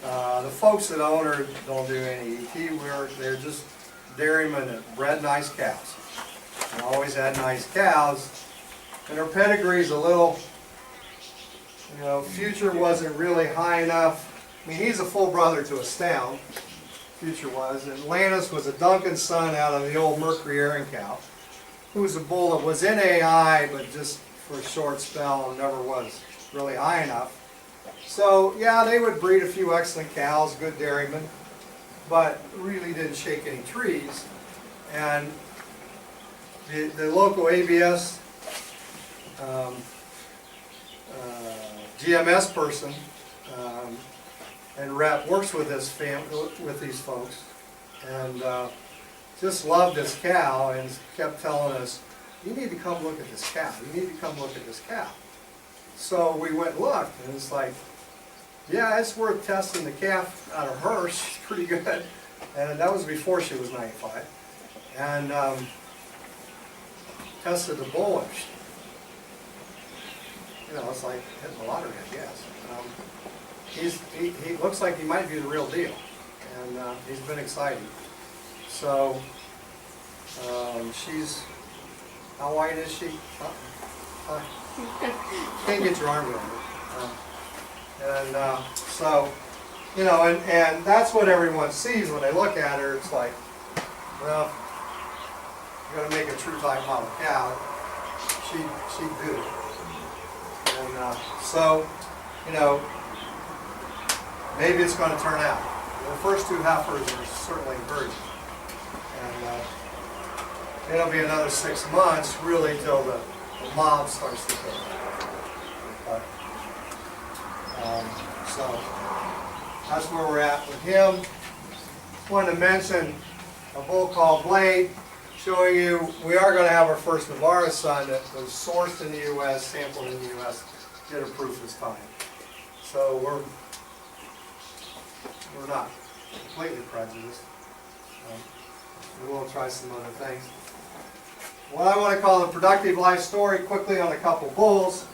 The folks that own her don't do any ET work. They're just dairymen that bred nice cows. And always had nice cows. And her pedigree's a little, you know, Future wasn't really high enough. I mean, he's a full brother to Astound, Future was. And Lannis was a Duncan son out of the old Mercury Aaron cow, who was a bull that was in AI, but just for a short spell and never was really high enough. So, yeah, they would breed a few excellent cows, good dairymen, but really didn't shake any trees. And the local ABS GMS person and rep works with this with these folks, and just loved this cow and kept telling us, "You need to come look at this cow. You need to come look at this cow." So we went and looked, and it's like, yeah, it's worth testing the calf out of her. She's pretty good, and that was before she was 95. And tested the bull. You know, it's like hitting the lottery, I guess. He looks like he might be the real deal, and he's been exciting. So she's, how wide is she? Can't get your arm around her. So, you know, and that's what everyone sees when they look at her. It's like, well, you're going to make a true type model cow. She'd do it. And so, you know, maybe it's going to turn out. The first two heifers are certainly encouraging. And it'll be another 6 months, really, till the mom starts to kick. But, so, that's where we're at with him. Just wanted to mention a bull called Blade, showing you we are going to have our first Navarra son that was sourced in the U.S., sampled in the U.S., did a proof this time. So we're not completely prejudiced. We will try some other things. What I want to call a productive life story, quickly on a couple bulls.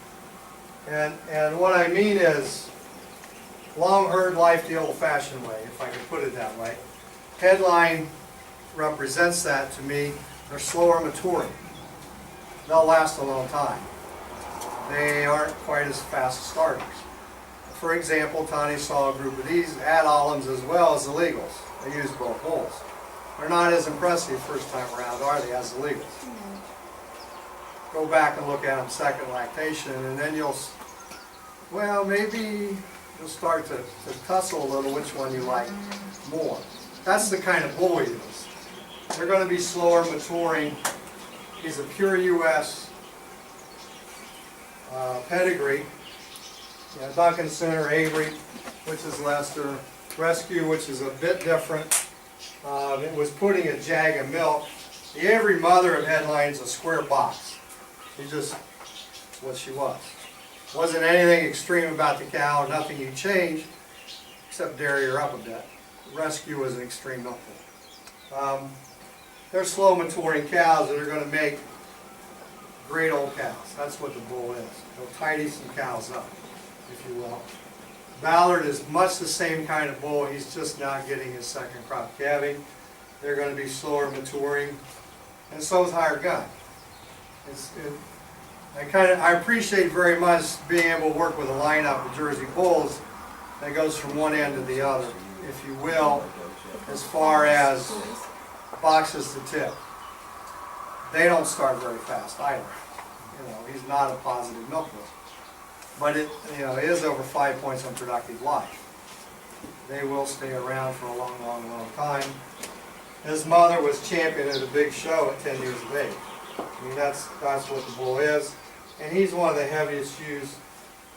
And what I mean is long herd life the old-fashioned way, if I can put it that way. Headline represents that to me. They're slower maturing. They'll last a long time. They aren't quite as fast starters. For example, Tani saw a group of these ad olims as well as illegals. They use both bulls. They're not as impressive first time around, are they, as illegals? Go back and look at them second lactation, and then maybe you'll start to tussle a little which one you like more. That's the kind of bull he is. They're going to be slower maturing. He's a pure U.S. Pedigree. Yeah, Duncan Center, Avery, which is Leicester. Rescue, which is a bit different. It was putting a jag of milk. The Avery mother of Headline's a square box. She just, what she was. Wasn't anything extreme about the cow, nothing you change, except dairy her up a bit. Rescue was an extreme milk bull. They're slow maturing cows that are going to make great old cows. That's what the bull is. They'll tidy some cows up, if you will. Ballard is much the same kind of bull. He's just now getting his second crop calving. They're going to be slower maturing, and so is Higher Gun. I appreciate very much being able to work with a lineup of Jersey bulls that goes from one end to the other, if you will, as far as boxes to tip. They don't start very fast either. You know, he's not a positive milkwood. But it, you know, it is over 5 points on productive life. They will stay around for a long, long, long time. His mother was champion at a big show at 10 years of age. I mean, that's what the bull is. And he's one of the heaviest used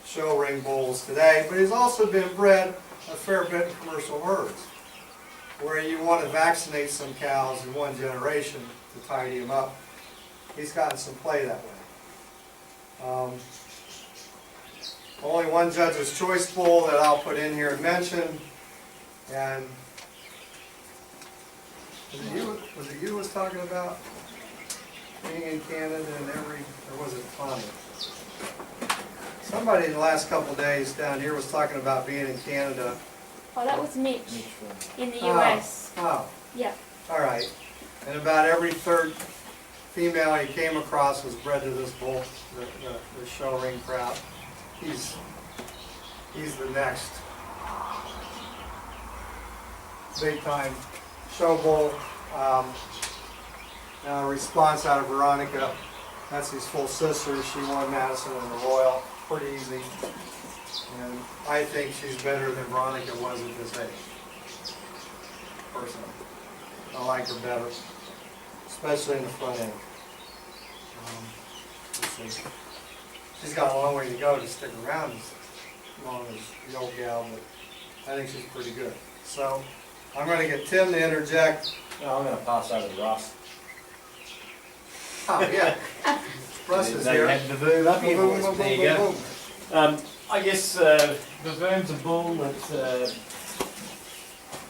show ring bulls today, but he's also been bred a fair bit in commercial herds, where you want to vaccinate some cows in one generation to tidy them up. He's gotten some play that way. Only one judge's choice bull that I'll put in here and mention, and was it you who was talking about being in Canada and or was it Tommy? Somebody in the last couple of days down here was talking about being in Canada. Oh, that was Mitch in the US. Oh, Yeah. all right. And about every third female he came across was bred to this bull, the show ring crowd. He's the next big time show bull. Now a response out of Veronica. That's his full sister. She won Madison and the Royal. Pretty easy. And I think she's better than Veronica was at this age. Personally. I like her better. Especially in the front end. Let's see. She's got a long way to go to stick around as long as the old gal, but I think she's pretty good. So I'm going to get Tim to interject. No, I'm going to pass over to Russ. Oh, yeah. Russ is here. Had the boom up here, Boom, boom, boys. boom, There you boom, go. boom. I guess Bavoon's a bull that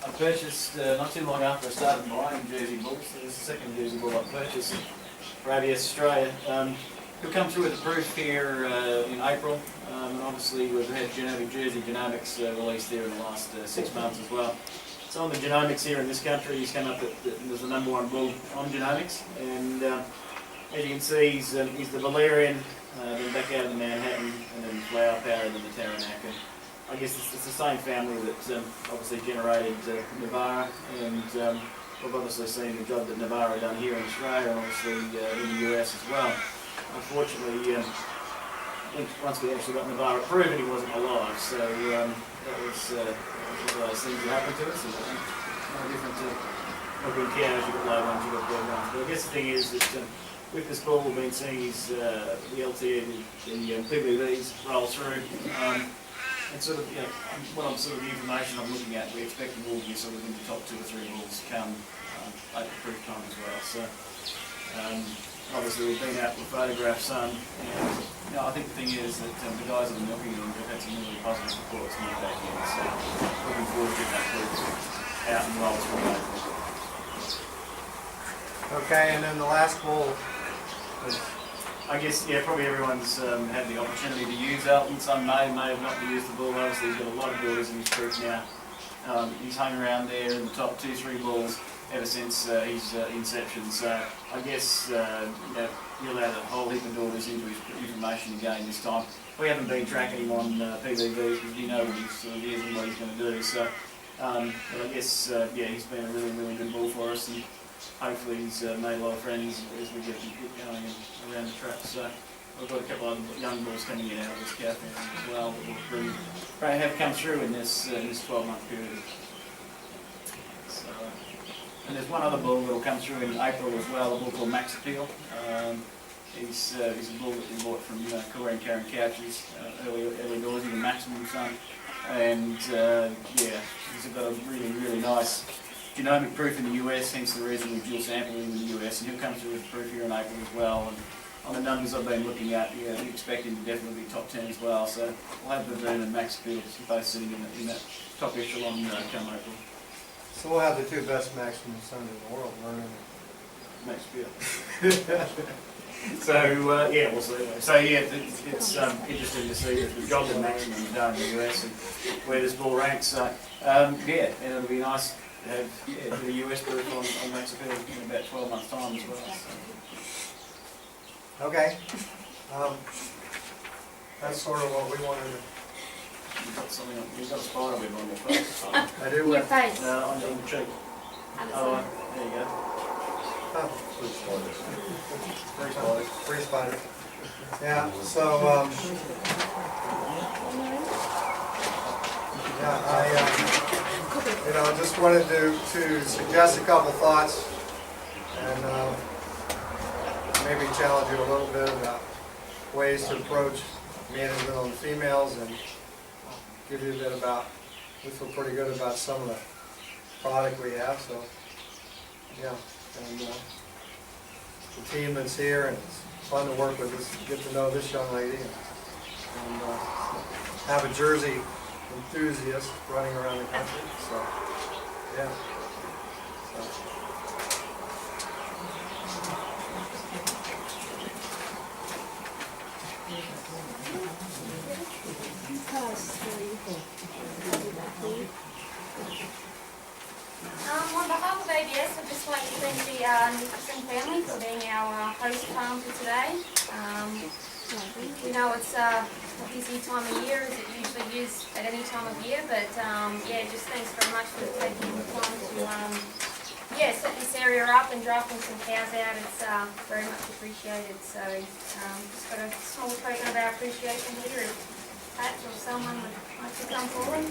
I purchased not too long after I started buying Jersey bulls. So this is the second Jersey bull I've purchased for ABS Australia. He'll come through with the proof here in April, and obviously we've had Jersey Genomics released there in the last 6 months as well. So on the genomics here in this country, he's come up as the #1 bull on genomics, and as you can see, he's the Valerian, then back out of the Manhattan, and then flower powered in the Taranaki. And I guess it's the same family that obviously generated Navara, and we've obviously seen the job that Navara done here in Australia, and obviously in the US as well. Unfortunately, once we actually got Navara proven, he wasn't alive, so that was one of those things that happened to us. And no different to looking cows, you've got low ones, you've got big ones. But I guess the thing is that with this bull, we've been seeing his, the LT and the PBVs roll through. And sort of, what I'm sort of the information I'm looking at, we expect the bull to be sort of in the top 2 or 3 bulls come at the proof time as well. So obviously we've been out to photograph some, and I think the thing is that the guys that are milking them have had some really positive reports from back in. So looking forward to getting that proof out and roll through April. Okay, and then the last bull is I guess, probably everyone's had the opportunity to use Elton. Some may have not used the bull. Obviously, he's got a lot of daughters in his proof now. He's hung around there in the top 2, 3 bulls ever since his inception. So I guess he'll add a whole heap of daughters into his information again this time. We haven't been tracking him on PBVs because we know what he is and what he's going to do. So, but I guess he's been a really, really good bull for us. And hopefully he's made a lot of friends as we get going around the track. So we've got a couple of young bulls coming in out of this cow family as well that will have come through in this 12-month period. So, and there's one other bull that will come through in April as well, a bull called Max Appeal. He's a bull that we bought from Corey and Karen Couches, early doors, the Maximum Son. And he's got a really, really nice genomic proof in the US, hence the reason we dual sample him in the US, and he'll come through with proof here in April as well. And on the numbers I've been looking at, we expect him to definitely be top 10 as well. So we'll have Bavoon and Max Field both sitting in that top echelon come April. so we'll have the 2 best maximum sons in the world learning. Max Field. So we'll see. So it's interesting to see the job that Maximum has done in the US and where this ball ranks. So it'll be nice to have the US proof on Max Appeal in about 12 months' time as well. So. Okay. That's sort of what we wanted to You've got something, you've got a spider web on your face. I do Your with, face. On your cheek. Other Oh, side. there you go. oh, Blue spiders. free spider. Yeah, so, yeah, I just wanted to suggest a couple thoughts and maybe challenge you a little bit about ways to approach management on the females and give you a bit about, we feel pretty good about some of the product we have, so, yeah. And the team that's here, and it's fun to work with this, get to know this young lady, and have a Jersey enthusiast running around the country, so, yeah. So. On behalf of ABS, I'd just like to thank the Nicholson family for being our host farm for today. We know it's a busy time of year, as it usually is at any time of year, but yeah, just thanks very much for taking the time to set this area up and drafting some cows out. It's very much appreciated. So just got a small token of our appreciation here. If Pat or someone would like to come forward.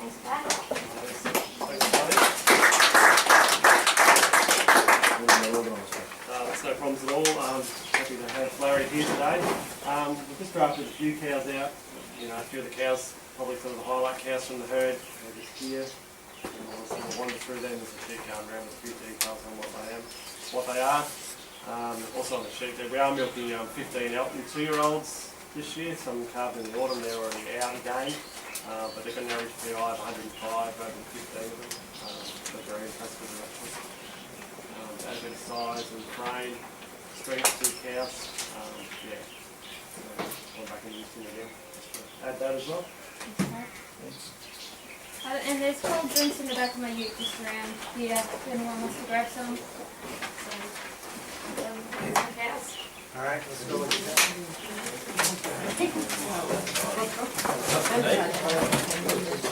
Thanks, Pat. That's no problems at all. Happy to have Larry here today. We've just drafted a few cows out. A few of the cows, probably some of the highlight cows from the herd, are just here. And we'll sort of wander through them. There's a sheep going around with a few details on what they are. Also on the sheep there, we are milking 15 Elton 2-year-olds this year. Some calved in the autumn, they're already out again. But they've got an average PI of 105 over 15 of them. They're very impressed with them actually. Add a bit of size and frame, strength to the cows. Yeah. Go back and use them again. Add that as well. And there's 12 drinks in the back of my ute just around here, if anyone wants to grab some. Cows. All right, let's go look at that.